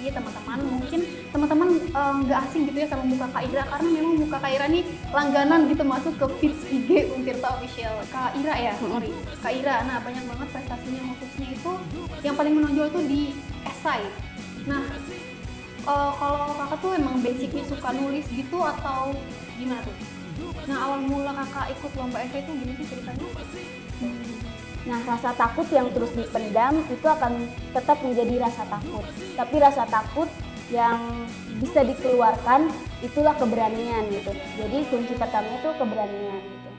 Jadi teman-teman mungkin teman-teman nggak asing gitu ya sama muka Kak Ira, karena memang muka Kak Ira nih langganan gitu masuk ke feeds IG Untirta Official. Kak Ira ya, sorry, Kak Ira. Nah banyak banget prestasinya, khususnya itu yang paling menonjol tuh di esai. Nah kalau kakak tuh emang basicnya suka nulis gitu atau gimana tuh? Nah awal mula kakak ikut lomba esai itu gimana sih ceritanya? Nah, rasa takut yang terus dipendam itu akan tetap menjadi rasa takut. Tapi rasa takut yang bisa dikeluarkan itulah keberanian gitu. Jadi kunci pertamanya itu keberanian gitu.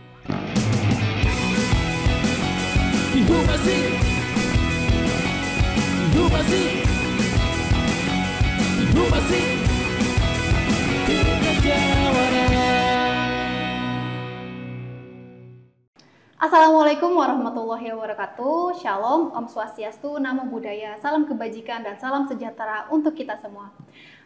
Assalamualaikum warahmatullahi wabarakatuh. Shalom, Om Swastiastu, Namo Buddhaya, salam kebajikan dan salam sejahtera untuk kita semua.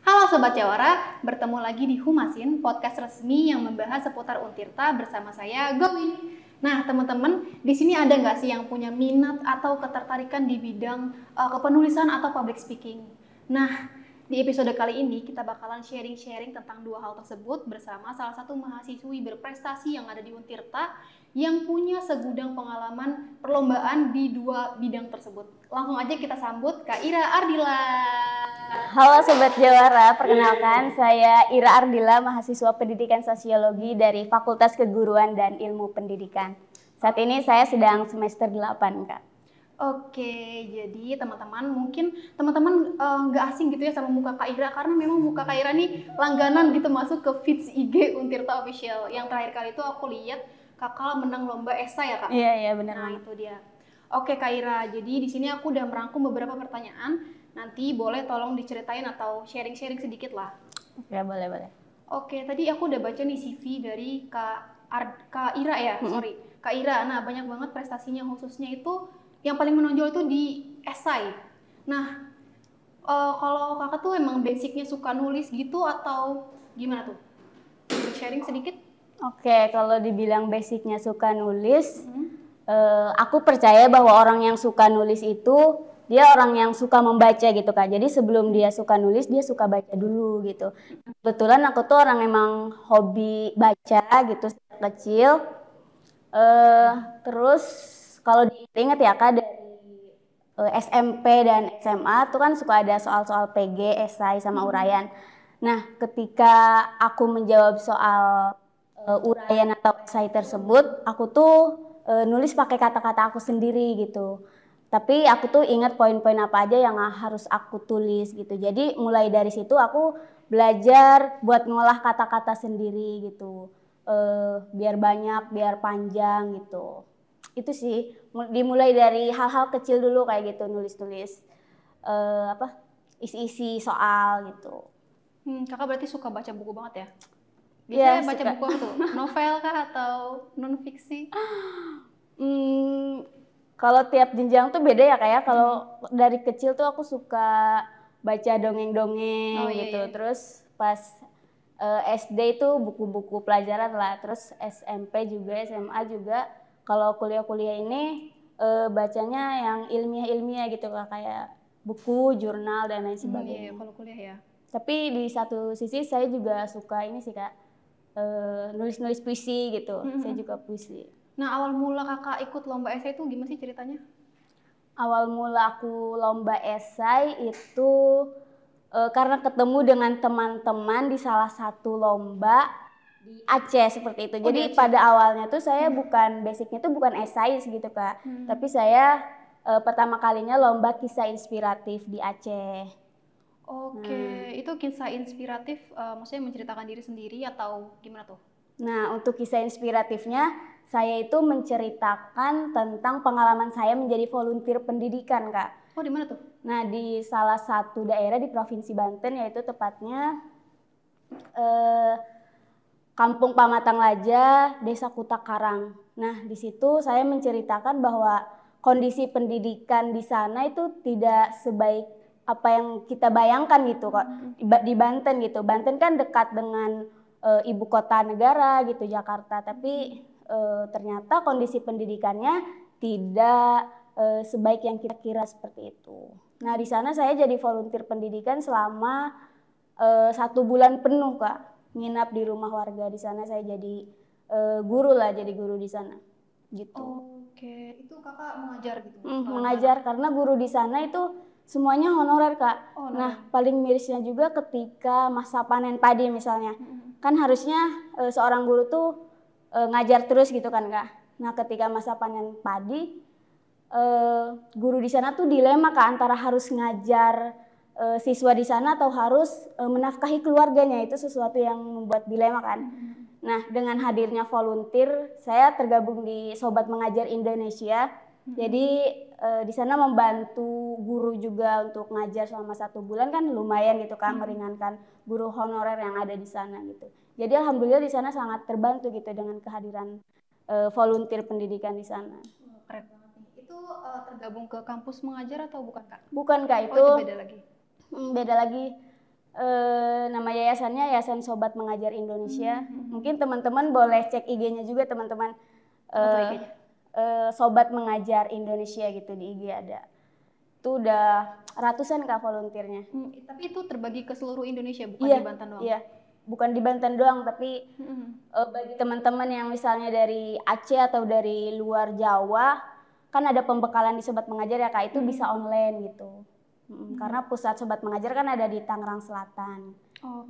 Halo Sobat Jawara, bertemu lagi di Humasin, podcast resmi yang membahas seputar Untirta bersama saya, Gowin. Nah teman-teman, di sini ada nggak sih yang punya minat atau ketertarikan di bidang kepenulisan atau public speaking? Nah, di episode kali ini kita bakalan sharing-sharing tentang dua hal tersebut bersama salah satu mahasiswi berprestasi yang ada di Untirta yang punya segudang pengalaman perlombaan di dua bidang tersebut. Langsung aja kita sambut Kak Ira Ardila. Halo Sobat Jawara, perkenalkan saya Ira Ardila, mahasiswa pendidikan sosiologi dari Fakultas Keguruan dan Ilmu Pendidikan. Saat ini saya sedang semester 8, Kak. Oke, jadi teman-teman mungkin teman-teman nggak asing gitu ya sama muka Kak Ira, karena memang muka Kak Ira nih langganan gitu masuk ke feeds IG Untirta Official. Yang terakhir kali itu aku lihat kakak menang lomba esai ya Kak? Iya benar. Nah itu dia. Oke Kak Ira, jadi di sini aku udah merangkum beberapa pertanyaan. Nanti boleh tolong diceritain atau sharing-sharing sedikit lah. Ya boleh. Oke, tadi aku udah baca nih CV dari Kak Ira ya, sorry. Kak Ira, nah banyak banget prestasinya, khususnya itu yang paling menonjol itu di esai. Nah, kalau kakak tuh emang basicnya suka nulis gitu atau gimana tuh? Sharing sedikit? Oke, kalau dibilang basicnya suka nulis, aku percaya bahwa orang yang suka nulis itu dia orang yang suka membaca gitu Kak. Jadi sebelum dia suka nulis, dia suka baca dulu gitu. Kebetulan aku tuh orang emang hobi baca gitu sejak kecil. Terus kalau diingat ya Kak, dari SMP dan SMA tuh kan suka ada soal-soal PG, esai sama uraian. Nah, ketika aku menjawab soal uraian atau esai tersebut, aku tuh nulis pakai kata-kata aku sendiri gitu. Tapi aku tuh ingat poin-poin apa aja yang harus aku tulis gitu. Jadi mulai dari situ aku belajar buat ngolah kata-kata sendiri gitu. Biar banyak, biar panjang gitu. Itu sih, dimulai dari hal-hal kecil dulu kayak gitu, nulis-nulis isi-isi soal gitu. Kakak berarti suka baca buku banget ya? Iya, Biasanya baca suka. buku apa tuh? Novel kah atau non-fiksi? Kalau tiap jenjang tuh beda ya kayak. Kalau dari kecil tuh aku suka baca dongeng-dongeng gitu. Iya. Terus pas SD itu buku-buku pelajaran lah. Terus SMP juga, SMA juga. Kalau kuliah-kuliah ini bacanya yang ilmiah-ilmiah gitu Kak, kayak buku, jurnal dan lain sebagainya. Iya, kalau kuliah ya. Tapi di satu sisi saya juga suka ini sih Kak, nulis-nulis puisi gitu. Saya juga puisi. Nah, awal mula kakak ikut lomba esai itu gimana sih ceritanya? Awal mula aku lomba esai itu karena ketemu dengan teman-teman di salah satu lomba di Aceh seperti itu. Jadi pada awalnya tuh saya basicnya tuh bukan esai gitu Kak. Tapi saya pertama kalinya lomba kisah inspiratif di Aceh. Oke, itu kisah inspiratif maksudnya menceritakan diri sendiri atau gimana tuh? Nah, untuk kisah inspiratifnya, saya itu menceritakan tentang pengalaman saya menjadi volunteer pendidikan, Kak. Oh, di mana tuh? Nah, di salah satu daerah di Provinsi Banten, yaitu tepatnya Kampung Pamatang Laja, Desa Kutakarang. Nah, di situ saya menceritakan bahwa kondisi pendidikan di sana itu tidak sebaik apa yang kita bayangkan gitu kok di Banten gitu. Banten kan dekat dengan ibu kota negara gitu, Jakarta, tapi ternyata kondisi pendidikannya tidak sebaik yang kita kira seperti itu. Nah di sana saya jadi volunteer pendidikan selama 1 bulan penuh Kak, nginap di rumah warga. Di sana saya jadi guru lah, jadi guru di sana gitu. Oke, itu kakak mengajar gitu? Mengajar karena guru di sana itu semuanya honorer Kak. Nah paling mirisnya juga ketika masa panen padi misalnya, kan harusnya seorang guru tuh ngajar terus gitu kan Kak. Nah ketika masa panen padi, guru di sana tuh dilema Kak, antara harus ngajar siswa di sana atau harus menafkahi keluarganya. Itu sesuatu yang membuat dilema kan. Nah dengan hadirnya volunteer, saya tergabung di Sobat Mengajar Indonesia. Jadi di sana membantu guru juga untuk ngajar selama 1 bulan, kan lumayan gitu kan, meringankan guru honorer yang ada di sana gitu. Jadi alhamdulillah di sana sangat terbantu gitu dengan kehadiran volunteer pendidikan di sana. Keren banget nih. Itu tergabung ke kampus mengajar atau bukan Kak? Bukan Kak, itu beda lagi. Beda lagi. Nama yayasannya Yayasan Sobat Mengajar Indonesia. Mungkin teman-teman boleh cek IG-nya juga teman-teman. Sobat Mengajar Indonesia gitu, di IG ada. Itu udah ratusan Kak volunteernya. Tapi itu terbagi ke seluruh Indonesia, bukan di Banten doang? Iya, bukan di Banten doang, tapi bagi teman-teman yang misalnya dari Aceh atau dari luar Jawa, kan ada pembekalan di Sobat Mengajar ya Kak, itu bisa online gitu. Karena pusat Sobat Mengajar kan ada di Tangerang Selatan.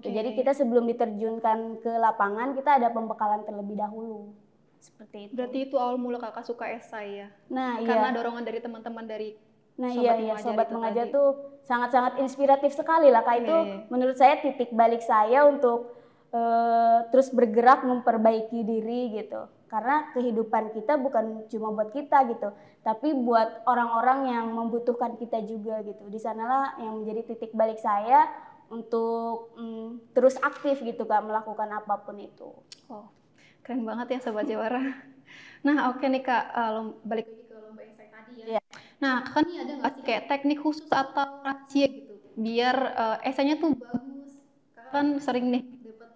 Jadi kita sebelum diterjunkan ke lapangan, kita ada pembekalan terlebih dahulu. Seperti itu. Berarti itu awal mula kakak suka esai ya? Nah, karena dorongan dari teman-teman dari Sobat Mengajar tuh sangat-sangat inspiratif sekali lah Kak. Itu menurut saya titik balik saya untuk terus bergerak memperbaiki diri gitu. Karena kehidupan kita bukan cuma buat kita gitu, tapi buat orang-orang yang membutuhkan kita juga gitu. Di sanalah yang menjadi titik balik saya untuk terus aktif gitu Kak, melakukan apapun itu. Keren banget ya Sobat Jawara. Nah oke nih Kak, balik lagi ke lomba esai tadi ya. Nah Kakak nih ada nggak sih kayak teknik khusus atau rahasia gitu biar esainya tuh bagus? Kakak kan sering nih dapat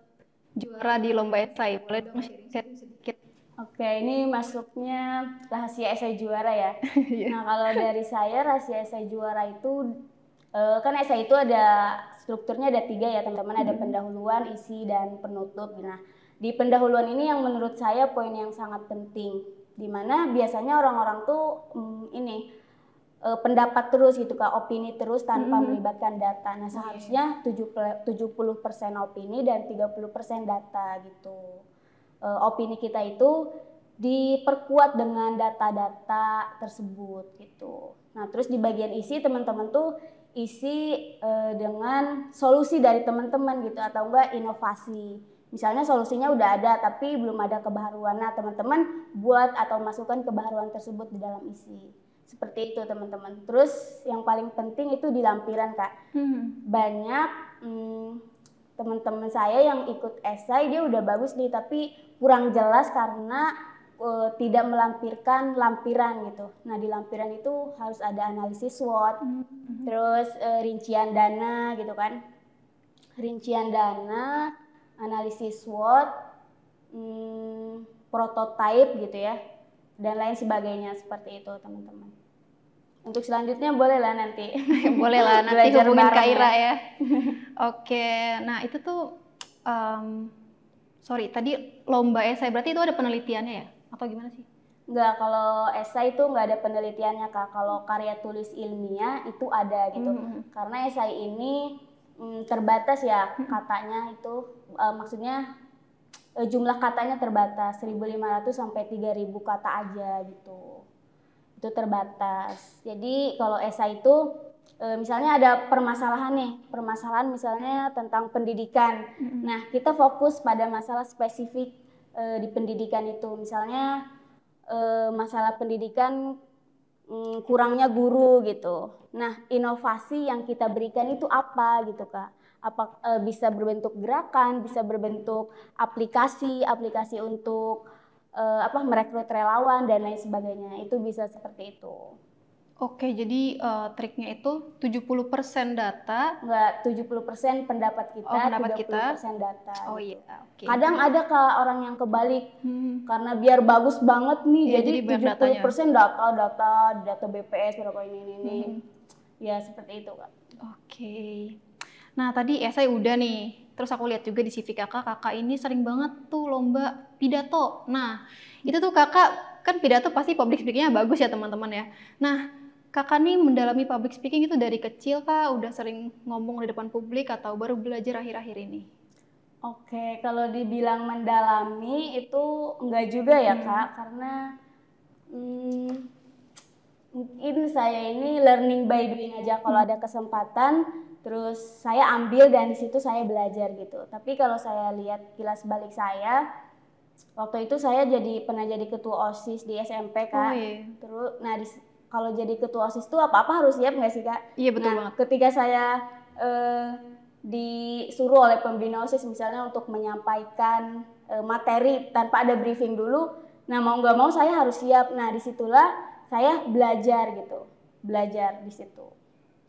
juara di lomba esai, boleh dong sharing sedikit? Oke, ini masuknya rahasia esai juara ya. Nah kalau dari saya rahasia esai juara itu kan esai itu ada strukturnya, ada 3 ya teman-teman, ada pendahuluan, isi, dan penutup. Nah di pendahuluan ini yang menurut saya poin yang sangat penting, dimana biasanya orang-orang tuh pendapat terus gitu Kak, opini terus tanpa melibatkan data. Nah seharusnya 70% opini dan 30% data gitu. Opini kita itu diperkuat dengan data-data tersebut gitu. Nah terus di bagian isi, teman-teman tuh isi dengan solusi dari teman-teman gitu, atau enggak inovasi. Misalnya solusinya udah ada tapi belum ada kebaharuan, nah teman-teman buat atau masukkan kebaharuan tersebut di dalam isi. Seperti itu teman-teman. Terus yang paling penting itu di lampiran Kak. Banyak teman-teman saya yang ikut esai, dia udah bagus nih tapi kurang jelas karena tidak melampirkan lampiran gitu. Nah di lampiran itu harus ada analisis SWOT, terus rincian dana gitu kan. Rincian dana, analisis SWOT, prototype gitu ya, dan lain sebagainya. Seperti itu teman-teman. Untuk selanjutnya bolehlah nanti. Bolehlah nanti hubungin Kak Ira ya. Oke, nah itu tuh tadi lomba esai berarti itu ada penelitiannya ya? Atau gimana sih? Enggak, kalau esai itu enggak ada penelitiannya Kak. Kalau karya tulis ilmiah itu ada gitu. Karena esai ini terbatas ya katanya itu, maksudnya jumlah katanya terbatas, 1.500 sampai 3.000 kata aja gitu. Itu terbatas. Jadi kalau esai itu misalnya ada permasalahan misalnya tentang pendidikan. Nah kita fokus pada masalah spesifik di pendidikan itu. Misalnya masalah pendidikan, kurangnya guru gitu. Nah inovasi yang kita berikan itu apa gitu Kak. Apa bisa berbentuk gerakan, bisa berbentuk aplikasi untuk merekrut relawan dan lain sebagainya. Itu bisa seperti itu. Oke, jadi triknya itu 70% data. Enggak, 70% pendapat kita, 30% data. Oh gitu. iya, oke. Kadang ada Kak orang yang kebalik, karena biar bagus banget nih, jadi 70% data BPS berapa ini. Ya seperti itu Kak. Oke. Nah tadi esai udah nih, terus aku lihat juga di CV kakak ini sering banget tuh lomba pidato. Nah itu tuh kakak kan pidato pasti public speakingnya bagus ya teman-teman ya. Nah kakak nih mendalami public speaking itu dari kecil kah? Udah sering ngomong di depan publik atau baru belajar akhir-akhir ini? Oke, kalau dibilang mendalami itu enggak juga ya Kak, karena mungkin saya ini learning by doing aja. Kalau ada kesempatan, terus saya ambil dan di situ saya belajar gitu. Tapi kalau saya lihat kilas balik saya, waktu itu saya pernah jadi ketua OSIS di SMP Kak. Oh, iya. Terus, nah kalau jadi ketua OSIS itu apa-apa harus siap nggak sih Kak? Iya betul Nah, banget. ketika saya disuruh oleh pembina OSIS misalnya untuk menyampaikan materi tanpa ada briefing dulu, nah mau nggak mau saya harus siap. Nah disitulah saya belajar gitu, belajar di situ.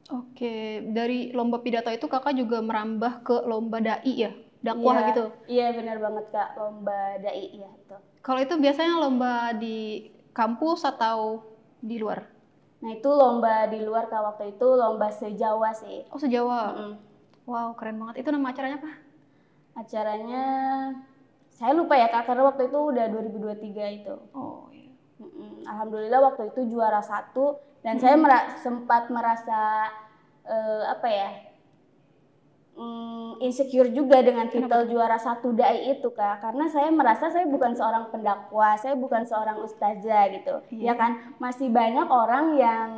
Oke, dari lomba pidato itu kakak juga merambah ke lomba dai ya, dakwah Iya, gitu. iya benar banget Kak, lomba dai ya itu. Kalau itu biasanya lomba di kampus atau di luar? Nah itu lomba di luar Kak, waktu itu lomba se-Jawa sih. Oh se-Jawa. Wow keren banget. Itu nama acaranya apa? Acaranya saya lupa ya Kak, karena waktu itu udah 2023 itu. Oh iya. Alhamdulillah waktu itu juara 1 dan saya sempat merasa apa ya, insecure juga dengan titel juara 1 dai itu Kak, karena saya merasa saya bukan seorang pendakwah, saya bukan seorang ustazah gitu. Ya kan, masih banyak orang yang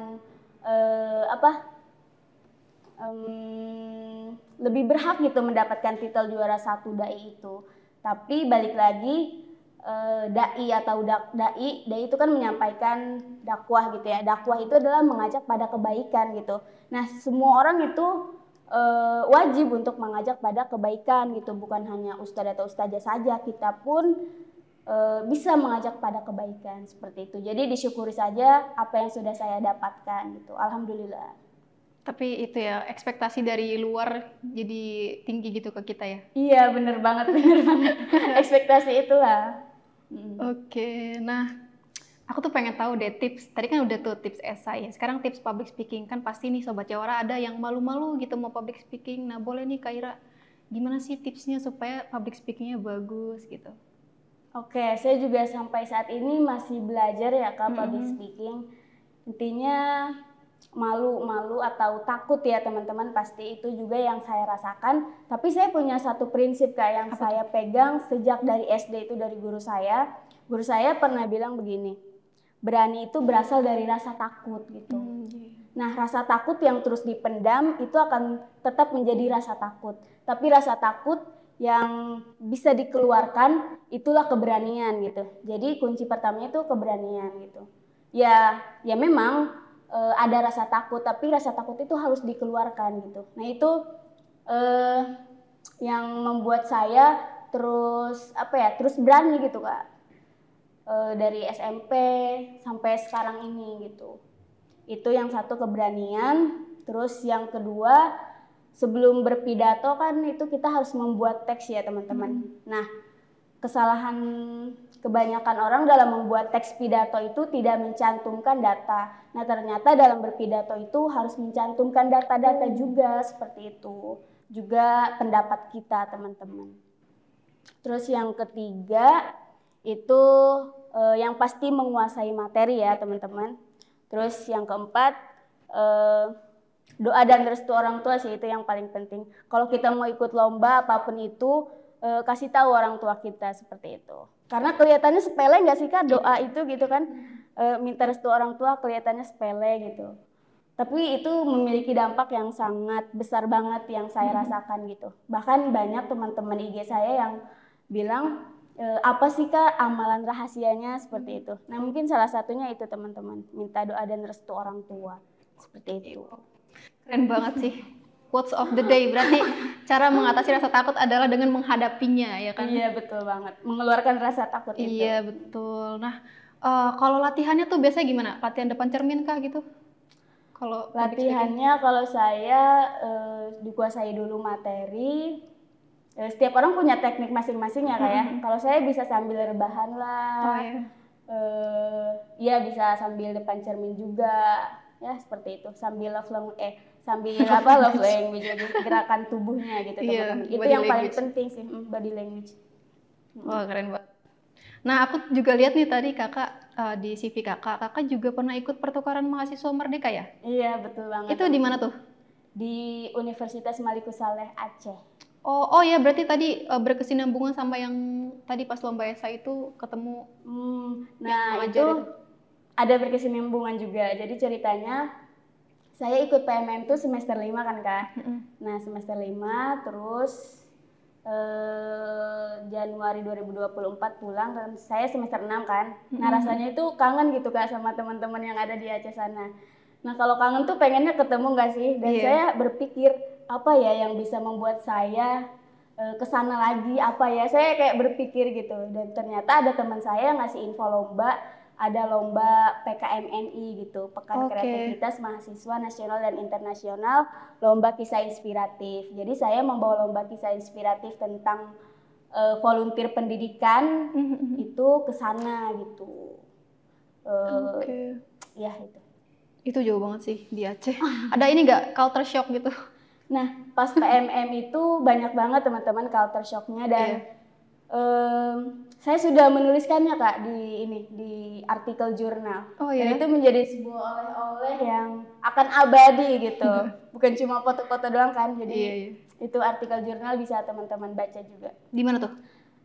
lebih berhak gitu mendapatkan titel juara 1 dai itu. Tapi balik lagi, dai atau dai itu kan menyampaikan dakwah gitu ya. Dakwah itu adalah mengajak pada kebaikan gitu. Nah semua orang itu wajib untuk mengajak pada kebaikan gitu, bukan hanya ustadz atau ustazah saja, kita pun bisa mengajak pada kebaikan seperti itu. Jadi disyukuri saja apa yang sudah saya dapatkan gitu. Alhamdulillah. Tapi itu ya ekspektasi dari luar jadi tinggi gitu ke kita ya. Iya bener banget ekspektasi itulah. Oke, nah aku tuh pengen tahu deh tips. Tadi kan udah tuh tips esai, sekarang tips public speaking. Kan pasti nih Sobat Jawara ada yang malu-malu gitu mau public speaking. Nah boleh nih Kak Ira, gimana sih tipsnya supaya public speakingnya bagus gitu? Oke, saya juga sampai saat ini masih belajar ya Kak public speaking. Intinya malu atau takut ya teman-teman, pasti itu juga yang saya rasakan. Tapi saya punya satu prinsip Kak yang saya pegang sejak dari SD, itu dari guru saya. Guru saya pernah bilang begini, berani itu berasal dari rasa takut gitu. Nah rasa takut yang terus dipendam itu akan tetap menjadi rasa takut. Tapi rasa takut yang bisa dikeluarkan itulah keberanian gitu. Jadi kunci pertamanya itu keberanian gitu. Ya memang ada rasa takut, tapi rasa takut itu harus dikeluarkan gitu. Nah itu yang membuat saya terus terus berani gitu Kak, dari SMP sampai sekarang ini gitu. Itu yang satu, keberanian. Terus yang kedua, sebelum berpidato kan itu kita harus membuat teks ya teman-teman. Nah kesalahan kebanyakan orang dalam membuat teks pidato itu tidak mencantumkan data. Nah ternyata dalam berpidato itu harus mencantumkan data-data juga, seperti itu. Juga pendapat kita teman-teman. Terus yang ketiga itu yang pasti menguasai materi ya teman-teman. Terus yang keempat doa dan restu orang tua sih, itu yang paling penting. Kalau kita mau ikut lomba apapun itu, kasih tahu orang tua kita, seperti itu. Karena kelihatannya sepele nggak sih Kak doa itu gitu kan, minta restu orang tua kelihatannya sepele gitu. Tapi itu memiliki dampak yang sangat besar banget yang saya rasakan gitu. Bahkan banyak teman-teman IG saya yang bilang, apa sih Kak amalan rahasianya, seperti itu. Nah mungkin salah satunya itu teman-teman, minta doa dan restu orang tua, seperti itu. Keren banget sih. Quotes of the day, berarti cara mengatasi rasa takut adalah dengan menghadapinya ya kan? Iya betul banget, mengeluarkan rasa takut itu. Iya betul. Nah kalau latihannya tuh biasanya gimana? Latihan depan cermin kah gitu? Kalau latihannya kalau saya dikuasai dulu materi. Setiap orang punya teknik masing-masing ya Kak ya. Kalau saya bisa sambil rebahan lah. Oh, iya. Ya bisa sambil depan cermin juga. ya seperti itu, sambil love language gitu, gerakan tubuhnya gitu Iya, teman-teman. Itu body yang paling language. penting sih, body language. Wah, keren banget. Nah, aku juga lihat nih tadi kakak di CV kakak juga pernah ikut pertukaran mahasiswa Merdeka ya? Iya betul banget. Itu di mana tuh? Di Universitas Maliku Saleh Aceh. Oh ya, berarti tadi berkesinambungan sama yang tadi pas lomba esai itu ketemu yang Nah mengajar itu ada berkesinambungan juga. Jadi ceritanya saya ikut PMM tuh semester 5 kan Kak. Nah semester 5 terus Januari 2024 pulang dan saya semester 6 kan. Nah rasanya itu kangen gitu Kak sama teman-teman yang ada di Aceh sana. Nah kalau kangen tuh pengennya ketemu nggak sih? Dan Iya. saya berpikir apa ya yang bisa membuat saya kesana lagi, apa ya? Saya kayak berpikir gitu. Dan ternyata ada teman saya yang ngasih info lomba, ada lomba PKMNI gitu, Pekan Oke. Kreativitas Mahasiswa Nasional dan Internasional, lomba kisah inspiratif. Jadi saya membawa lomba kisah inspiratif tentang volunteer pendidikan itu ke sana gitu. Oke. Ya itu. Itu jauh banget sih di Aceh. Ada ini nggak culture shock gitu? Nah, pas PMM itu banyak banget teman-teman culture shocknya dan saya sudah menuliskannya Kak di artikel jurnal. Oh Dan ya. itu menjadi sebuah oleh-oleh yang akan abadi gitu. Bukan cuma foto-foto doang kan. Jadi Iya. itu artikel jurnal bisa teman-teman baca juga. Di mana tuh?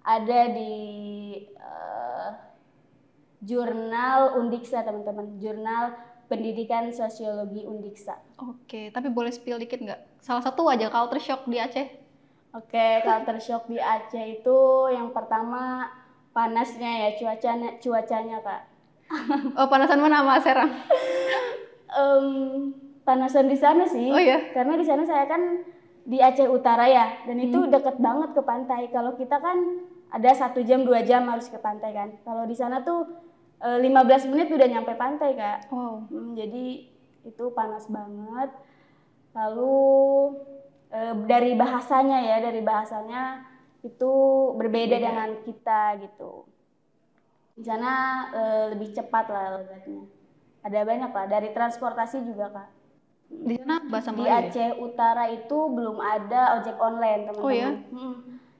Ada di jurnal Undiksa teman-teman. Jurnal Pendidikan Sosiologi Undiksa. Oke, tapi boleh spill dikit nggak? Salah satu aja culture shock di Aceh. Oke, culture shock di Aceh itu yang pertama panasnya ya, cuacanya Kak. Oh, panasan mana sama Serang? Panasan di sana sih. Oh ya? Karena di sana saya kan di Aceh Utara ya, dan itu deket banget ke pantai. Kalau kita kan ada 1 jam 2 jam harus ke pantai kan. Kalau di sana tuh 15 menit udah nyampe pantai Kak. Wow. Jadi itu panas banget. Lalu dari bahasanya itu berbeda dengan kita gitu. Di sana lebih cepat lah logatnya. Ada banyak lah, dari transportasi juga Kak. Di sana bahasa Di Melayu ya? Aceh Utara itu belum ada ojek online teman-teman. Oh ya?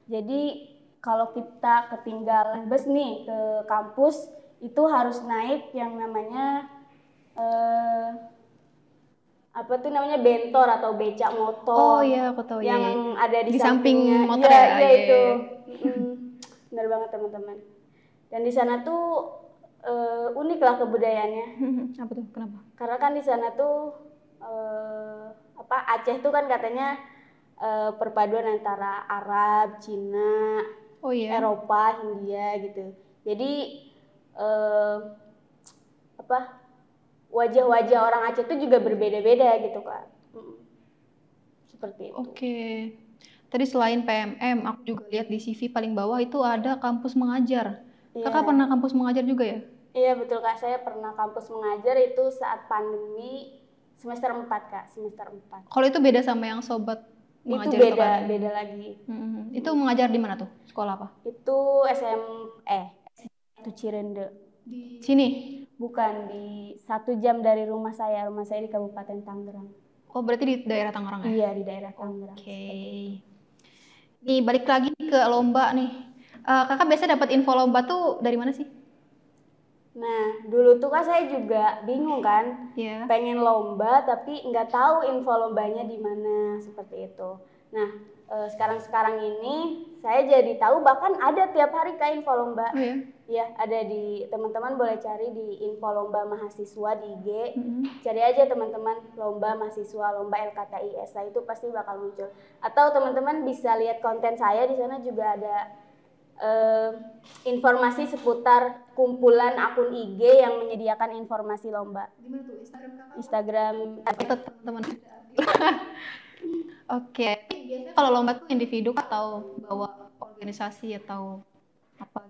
Jadi kalau kita ketinggalan bus nih ke kampus itu harus naik yang namanya apa tuh namanya bentor atau becak motor. Oh iya, aku tahu yang ya. ada di samping sampingnya. motor Iya, ya. iya itu. Benar banget teman-teman. Dan di sana tuh unik lah kebudayaannya. Apa tuh? Kenapa? Karena kan di sana tuh Aceh tuh kan katanya perpaduan antara Arab, Cina, Oh iya. Eropa, Hindia gitu. Jadi wajah-wajah orang Aceh itu juga berbeda-beda gitu Kak. Seperti itu. Oke. Tadi selain PMM, aku juga lihat di CV paling bawah itu ada kampus mengajar. Kakak pernah kampus mengajar juga ya? Iya betul Kak, saya pernah kampus mengajar itu saat pandemi semester 4 Kak, semester 4. Kalau itu beda sama yang sobat mengajar Itu kan? beda lagi. Itu mengajar di mana tuh? Sekolah apa? Itu itu Cirende. Di sini? Bukan, di 1 jam dari rumah saya di Kabupaten Tangerang. Oh, berarti di daerah Tangerang ya? Iya, di daerah Tangerang. Oke. Nih, balik lagi ke lomba nih. Kakak biasa dapat info lomba tuh dari mana sih? Nah, dulu tuh kan saya juga bingung kan, Iya. pengen lomba tapi nggak tahu info lombanya di mana, seperti itu. Nah, sekarang ini saya jadi tahu bahkan ada tiap hari Kak info lomba. Oh ya? Ya, ada di teman-teman boleh cari di info lomba mahasiswa di IG. Cari aja teman-teman lomba mahasiswa, lomba LKTI ESA itu pasti bakal muncul. Atau teman-teman bisa lihat konten saya di sana juga ada informasi seputar kumpulan akun IG yang menyediakan informasi lomba. Gimana tuh Instagram kakak? Instagram teman-teman. Oke. Biasanya kalau lomba tuh individu atau bawa organisasi atau apa?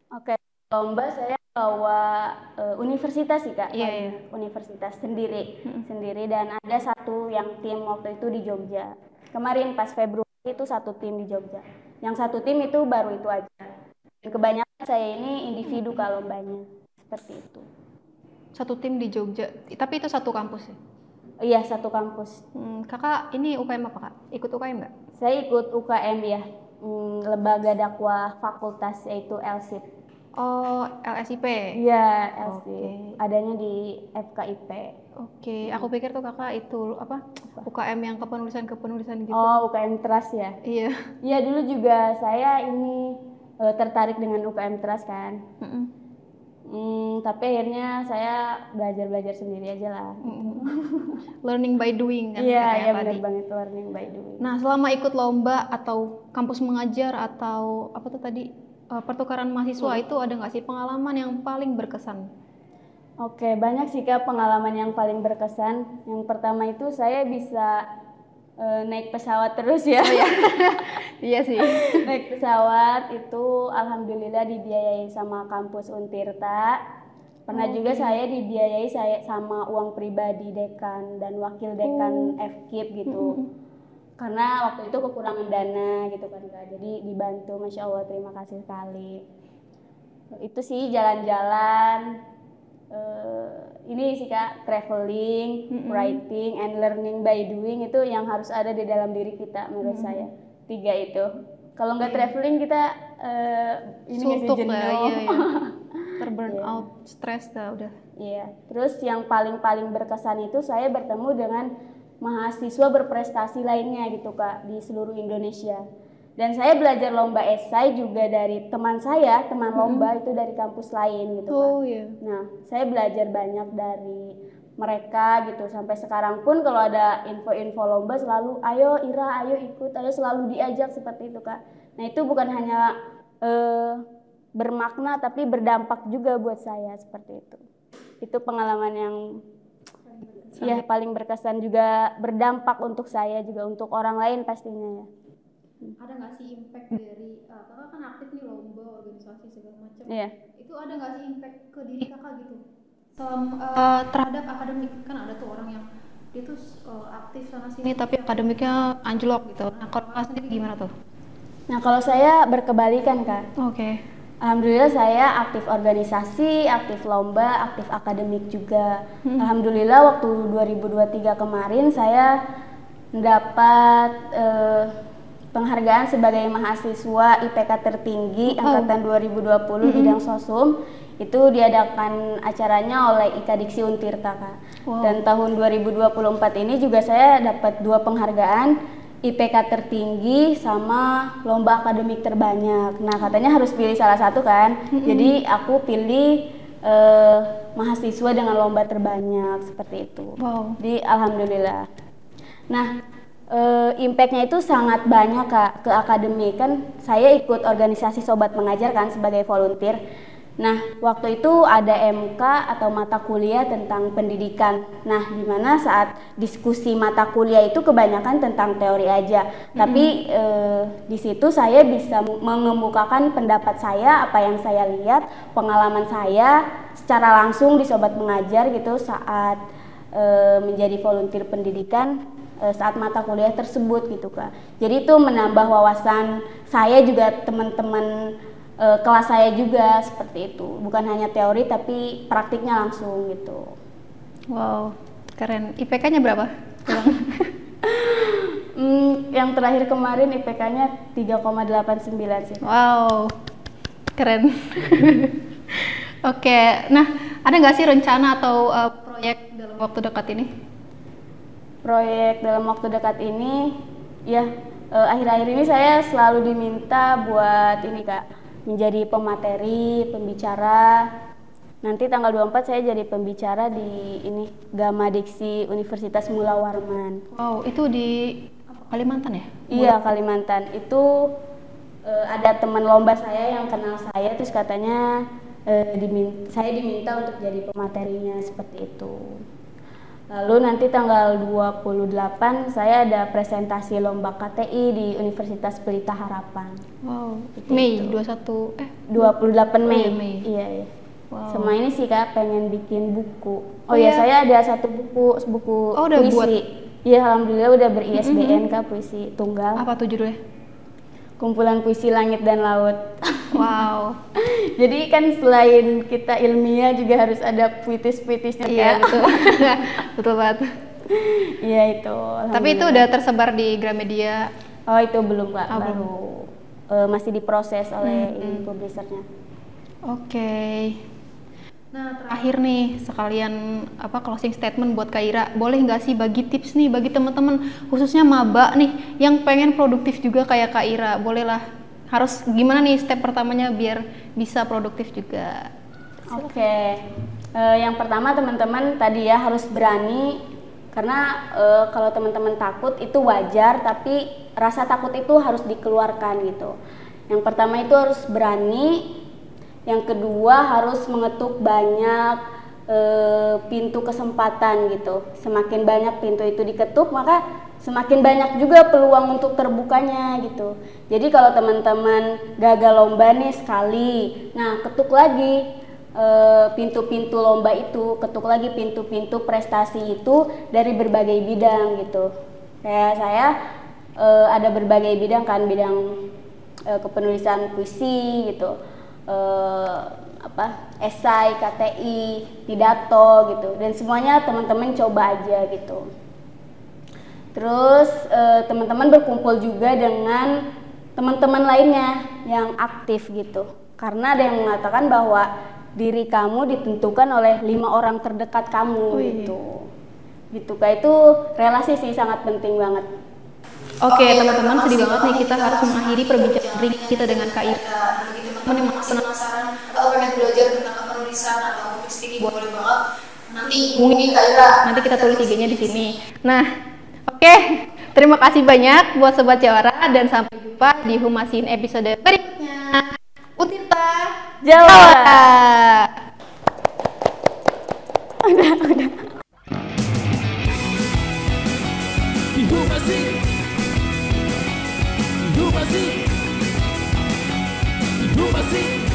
Oke, lomba saya bawa universitas sih Kak. Iya. Universitas sendiri dan ada satu yang tim waktu itu di Jogja. Kemarin pas Februari itu satu tim di Jogja. Yang satu tim itu baru itu aja. Dan kebanyakan saya ini individu kalau lombanya seperti itu. satu tim di Jogja. Tapi itu satu kampus ya? Iya, satu kampus. Kakak ini UKM apa, Kak? Ikut UKM nggak? Saya ikut UKM ya, lembaga dakwah fakultas, yaitu LSIP. Oh, LSIP? Iya, LSIP. Oke. Adanya di FKIP. Oke, aku pikir tuh kakak itu apa? UKM yang kepenulisan gitu. Oh, UKM Trust ya? Iya. Iya, dulu juga saya ini tertarik dengan UKM Trust kan. Tapi akhirnya saya belajar sendiri aja lah. Learning by doing kan? Iya, benar banget, learning by doing. Nah, selama ikut lomba atau kampus mengajar atau apa tuh tadi pertukaran mahasiswa itu ada nggak sih pengalaman yang paling berkesan? Oke, banyak sih Kak pengalaman yang paling berkesan. Yang pertama itu saya bisa naik pesawat terus ya. Oh, iya. Iya sih. Naik pesawat itu alhamdulillah dibiayai sama kampus Untirta. Pernah juga saya dibiayai sama uang pribadi dekan dan wakil dekan FKIP gitu. Karena waktu itu kekurangan dana gitu kan Kak. Jadi dibantu, Masya Allah, terima kasih sekali. Itu sih jalan-jalan. Ini sih Kak, traveling, writing, and learning by doing itu yang harus ada di dalam diri kita menurut saya. 3 itu. Kalau nggak traveling kita ini nggak jenuh. Iya. Terburn out, stres dah udah. Iya. Terus yang paling berkesan itu saya bertemu dengan mahasiswa berprestasi lainnya gitu Kak di seluruh Indonesia. Dan saya belajar lomba esai juga dari teman saya, teman lomba itu dari kampus lain gitu kan. Iya. Nah, saya belajar banyak dari mereka gitu. Sampai sekarang pun kalau ada info-info lomba selalu, ayo Ira, ayo ikut, ayo, selalu diajak seperti itu Kak. Nah, itu bukan hanya bermakna tapi berdampak juga buat saya seperti itu. Itu pengalaman yang paling berkesan, juga berdampak untuk saya juga untuk orang lain pastinya ya. Ada nggak sih impact dari kakak kan aktif nih lomba, organisasi segala macam. Iya. Itu ada nggak sih impact ke diri kakak gitu? Terhadap akademik, kan ada tuh orang yang dia tuh aktif sana sini tapi akademiknya anjlok gitu. Nah, kalau kakak sendiri gimana tuh? Nah, kalau saya berkebalikan Kak. Oke. Alhamdulillah saya aktif organisasi, aktif lomba, aktif akademik juga. Alhamdulillah waktu 2023 kemarin saya mendapat penghargaan sebagai mahasiswa IPK tertinggi angkatan 2020 bidang sosum. Itu diadakan acaranya oleh IKA Diksi Untirta Kak. Dan tahun 2024 ini juga saya dapat 2 penghargaan, IPK tertinggi sama lomba akademik terbanyak. Nah, katanya harus pilih salah satu kan. Jadi aku pilih mahasiswa dengan lomba terbanyak seperti itu. Jadi alhamdulillah. Nah, impactnya itu sangat banyak Kak ke akademik. Kan saya ikut organisasi Sobat Mengajar kan sebagai volunteer. Nah, waktu itu ada MK atau mata kuliah tentang pendidikan. Nah, di mana saat diskusi mata kuliah itu kebanyakan tentang teori aja. Tapi di situ saya bisa mengemukakan pendapat saya, apa yang saya lihat, pengalaman saya secara langsung di Sobat Mengajar gitu saat menjadi volunteer pendidikan saat mata kuliah tersebut gitu Kak. Jadi itu menambah wawasan saya juga, teman-teman kelas saya juga seperti itu. Bukan hanya teori tapi praktiknya langsung gitu. Wow, keren. IPK-nya berapa? Yang terakhir kemarin IPK-nya 3,89 sih. Wow, keren. Oke, nah ada nggak sih rencana atau proyek dalam waktu dekat ini? Proyek dalam waktu dekat ini, ya akhir-akhir ini saya selalu diminta buat ini Kak, menjadi pemateri, pembicara. Nanti tanggal 24 saya jadi pembicara di ini Gama Diksi Universitas Mula Warman. Wow, itu di Kalimantan ya? Iya, Kalimantan. Itu ada teman lomba saya yang kenal saya, terus katanya saya diminta untuk jadi pematerinya seperti itu. Lalu nanti tanggal 28 saya ada presentasi lomba KTI di Universitas Pelita Harapan. Wow. Mei 28 Mei. Oh, Mei. Iya. Wow. Sama ini sih Kak, pengen bikin buku. Saya ada satu buku udah puisi. Buat? Iya, alhamdulillah udah ber-ISBN Kak, puisi tunggal. Apa tuh judulnya? Kumpulan Puisi Langit dan Laut. Wow. Jadi kan selain kita ilmiah juga harus ada puitis-puitisnya. Iya, betul. Betul banget. Iya itu. Tapi itu udah tersebar di Gramedia. Oh itu belum Kak, Oh, baru masih diproses oleh ini publishernya. Oke. Nah terakhir nih sekalian closing statement buat Kak Ira. Boleh nggak sih bagi tips nih bagi teman-teman khususnya maba nih yang pengen produktif juga kayak Kak Ira. Boleh lah. Harus gimana nih step pertamanya biar bisa produktif juga? Oke. Yang pertama teman-teman tadi ya harus berani. Karena kalau teman-teman takut itu wajar, tapi rasa takut itu harus dikeluarkan gitu. Yang pertama itu harus berani, yang kedua harus mengetuk banyak pintu kesempatan gitu. Semakin banyak pintu itu diketuk, maka semakin banyak juga peluang untuk terbukanya gitu. Jadi kalau teman-teman gagal lomba nih sekali, nah ketuk lagi pintu-pintu lomba itu, ketuk lagi pintu-pintu prestasi itu dari berbagai bidang gitu. Kayak saya ada berbagai bidang kan, bidang kepenulisan puisi gitu, esai, KTI, pidato gitu, dan semuanya teman-teman coba aja gitu. Terus teman-teman berkumpul juga dengan teman-teman lainnya yang aktif gitu, karena ada yang mengatakan bahwa diri kamu ditentukan oleh 5 orang terdekat kamu. Gitu Kak, itu relasi sih sangat penting banget. Oke teman-teman, sedih banget nih kita harus mengakhiri perbincangan ring kita dengan Kak Ira. Bagi teman-teman yang masih penasaran atau pengen belajar tentang penulisan atau public speaking, boleh banget nanti hubungi Kak Ira. Nanti kita tulis IG-nya di sini. Nah, oke. Terima kasih banyak buat Sobat Jawara dan sampai jumpa di Humasin episode berikutnya. Utita Jawara. Udah. Humasi.